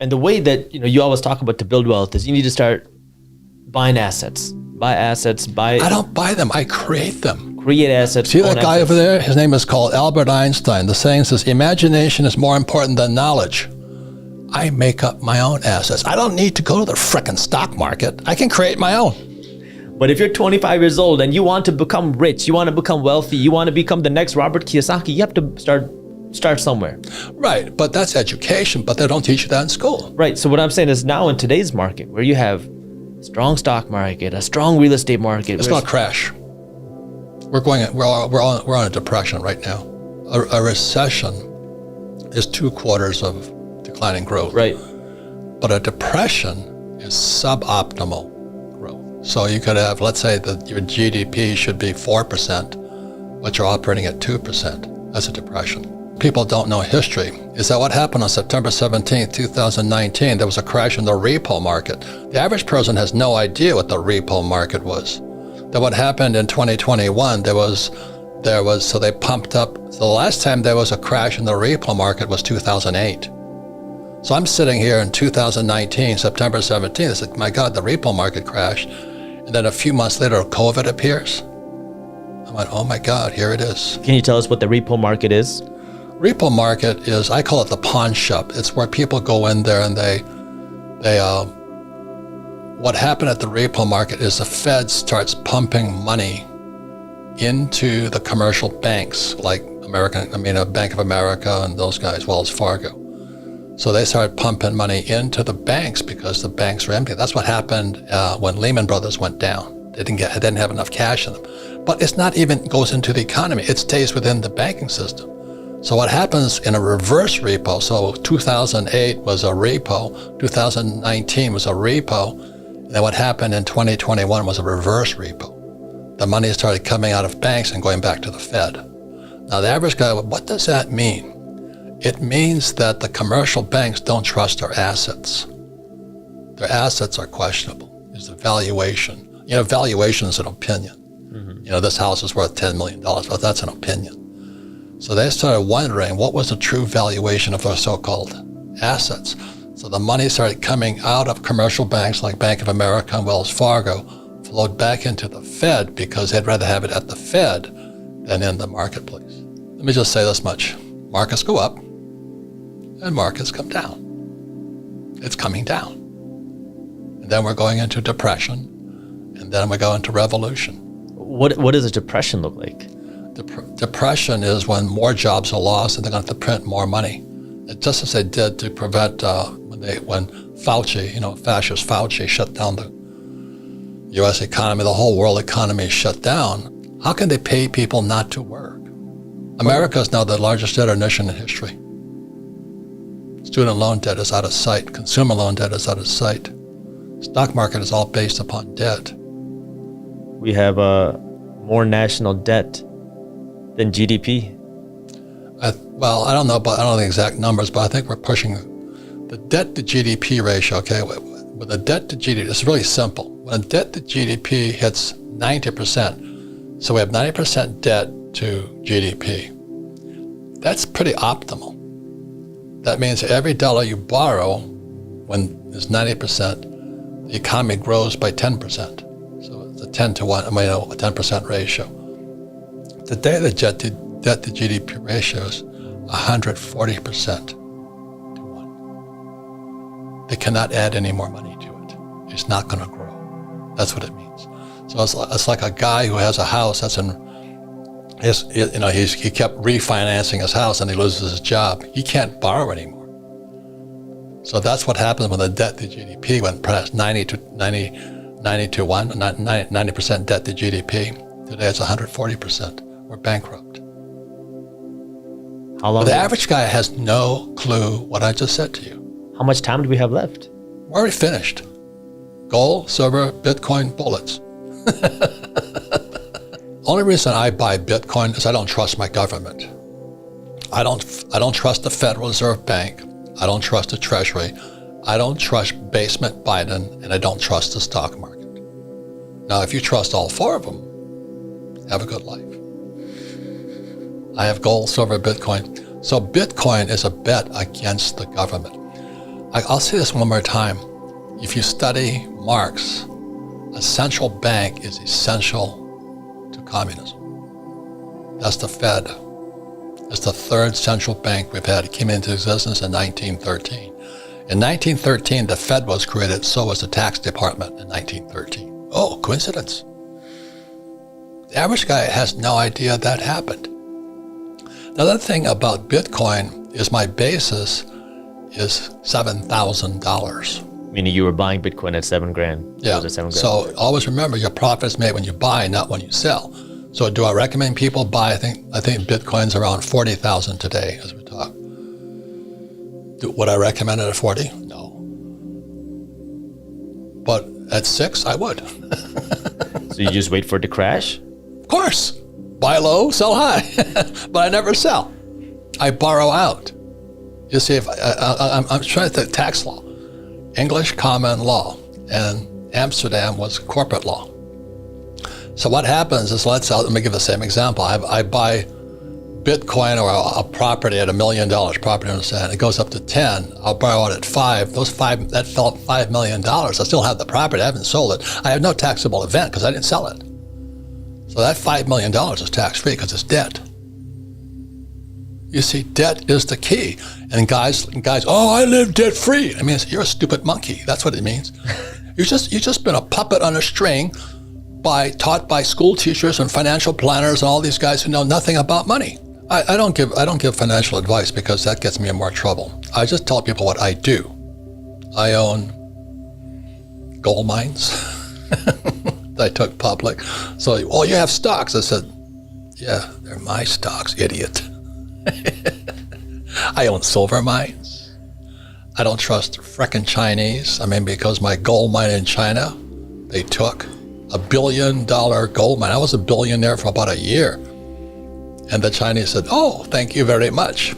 And the way that, you always talk about to build wealth is you need to start buying assets. I don't buy them. I create them. Create assets. See that guy over there? His name is called Albert Einstein. The saying says, imagination is more important than knowledge. I make up my own assets. I don't need to go to the frickin' stock market. I can create my own. But if you're 25 years old and you want to become rich, you want to become wealthy, you want to become the next Robert Kiyosaki, you have to start somewhere. Right, but that's education, but they don't teach you that in school. Right, so what I'm saying is now in today's market, where you have a strong stock market, a strong real estate market. It's going to crash. We're on a depression right now. A recession is 2 quarters of declining growth. Right. But a depression is suboptimal growth. So you could have, let's say that your GDP should be 4%, but you're operating at 2%. That's a depression. People don't know history. Is that what happened on September 17th, 2019? There was a crash in the repo market. The average person has no idea what the repo market was. Then what happened in 2021, so they pumped up. So the last time there was a crash in the repo market was 2008. So I'm sitting here in 2019, September 17th, I said, my God, the repo market crashed. And then a few months later, COVID appears. I went, oh my God, here it is. Can you tell us what the repo market is? Repo market is, I call it the pawn shop. It's where people go in there and what happened at the repo market is the Fed starts pumping money into the commercial banks like Bank of America and those guys, Wells Fargo. So they started pumping money into the banks because the banks were empty. That's what happened when Lehman Brothers went down. They didn't have enough cash in them. But it's not even goes into the economy. It stays within the banking system. So what happens in a reverse repo, so 2008 was a repo, 2019 was a repo, and then what happened in 2021 was a reverse repo. The money started coming out of banks and going back to the Fed. Now the average guy, what does that mean? It means that the commercial banks don't trust their assets. Their assets are questionable. There's a valuation. Valuation is an opinion. Mm-hmm. This house is worth $10 million, but that's an opinion. So they started wondering what was the true valuation of their so-called assets. So the money started coming out of commercial banks like Bank of America and Wells Fargo, flowed back into the Fed because they'd rather have it at the Fed than in the marketplace. Let me just say this much. Markets go up and markets come down. It's coming down. And then we're going into depression, and then we go into revolution. What does a depression look like? Depression is when more jobs are lost and they're going to have to print more money. Just as they did to prevent when Fauci, fascist Fauci shut down the U.S. economy, the whole world economy shut down. How can they pay people not to work? America is now the largest debtor nation in history. Student loan debt is out of sight. Consumer loan debt is out of sight. Stock market is all based upon debt. We have more national debt than GDP. I don't know the exact numbers, but I think we're pushing the debt to GDP ratio. Okay, with the debt to GDP, it's really simple. When a debt to GDP hits 90%, so we have 90% debt to GDP. That's pretty optimal. That means every dollar you borrow, when it's 90%, the economy grows by 10%. So it's a 10 to 1, a 10% ratio. Today, the debt to GDP ratio is 140% to 1. They cannot add any more money to it. It's not going to grow. That's what it means. So it's like a guy who has a house that's he kept refinancing his house and he loses his job. He can't borrow anymore. So that's what happens when the debt to GDP went past 90 to 1, 90% debt to GDP. Today it's 140%. We're bankrupt. How long? But the average guy has no clue what I just said to you. How much time do we have left? We're already finished. Gold, silver, Bitcoin, bullets. Only reason I buy Bitcoin is I don't trust my government. I don't trust the Federal Reserve Bank. I don't trust the Treasury. I don't trust basement Biden, and I don't trust the stock market. Now, if you trust all 4 of them, have a good life. I have gold, silver, Bitcoin. So Bitcoin is a bet against the government. I'll say this one more time. If you study Marx, a central bank is essential to communism. That's the Fed. It's the third central bank we've had. It came into existence in 1913. In 1913, the Fed was created, so was the tax department in 1913. Oh, coincidence. The average guy has no idea that happened. The other thing about Bitcoin is my basis is $7,000. Meaning you were buying Bitcoin at $7,000. Yeah. It was at $7,000. So always remember, your profit is made when you buy, not when you sell. So do I recommend people buy? I think Bitcoin's around 40,000 today as we talk. Would I recommend it at 40? No. But at 6, I would. So you just wait for it to crash? Of course. Buy low, sell high. But I never sell. I borrow out. You see, if I'm trying to think tax law, English common law, and Amsterdam was corporate law. So what happens is, let me give the same example. I buy Bitcoin or a property at $1 million, property on the sand. It goes up to 10. I'll borrow it at 5. That fell $5 million. I still have the property. I haven't sold it. I have no taxable event because I didn't sell it. So that $5 million is tax-free because it's debt. You see, debt is the key. And guys, oh, I live debt-free. I mean, you're a stupid monkey. That's what it means. You've just been a puppet on a string taught by school teachers and financial planners and all these guys who know nothing about money. I don't give financial advice because that gets me in more trouble. I just tell people what I do. I own gold mines that I took public. So, you have stocks. I said, yeah, they're my stocks, idiot. I own silver mines. I don't trust the frickin' Chinese. I mean, because my gold mine in China, they took $1 billion gold mine. I was a billionaire for about a year. And the Chinese said, oh, thank you very much.